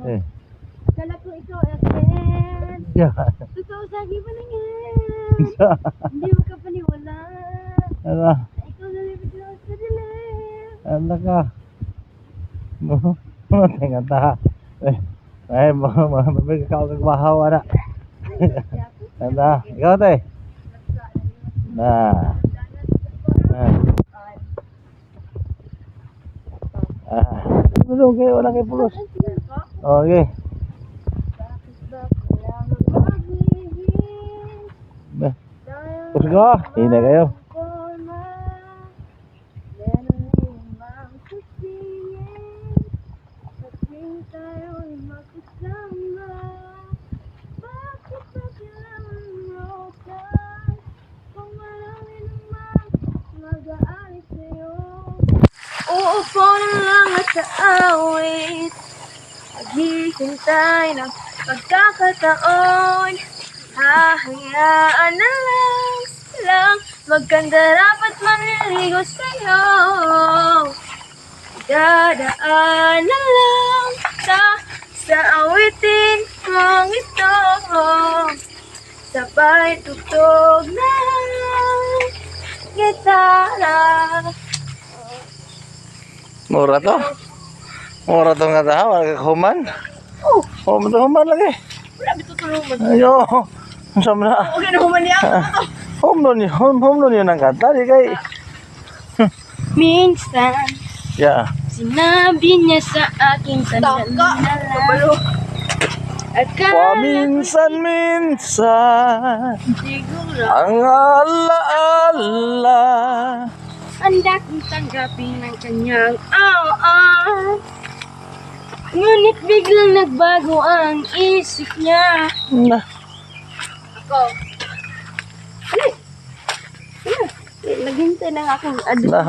Eh. Kala ko ikaw, Esen. Yeah. Totoo sa akin pa nangyay. Hindi mo ka paniwala. Ano? Ikaw nalipit lang sa dilim. Ano ka? Tingnan ta. Eh, mabig ka ako kagbahaw na. Ano? Ikaw te? Nah. Belum kayak orang kayak pulos. Oh, okay. Terus kok? Ini kayo. Uupo na lang at sa awit, maghihintay ng pagkakataon. Hahayaan na lang magkanda dapat maniligo sa'yo. Dadaan na lang sa awitin mong ito. Sabay tugtog na gitara. Murah to? Murah to nga tahu, wala ka human. Oh, Human lagi. wala bitutulungan. Ayo, sama na. Okay na human niya. Home loan yun ang kata, di kay. Minsan, Ya. sinabi niya sa akin sandali na lang. Paminsan-minsan Siguro ang alaala. handa kong tanggapin ng kanyang ngunit biglang nagbago ang isip niya. Nah, Ako. Ano? Naghintay lang akong nah.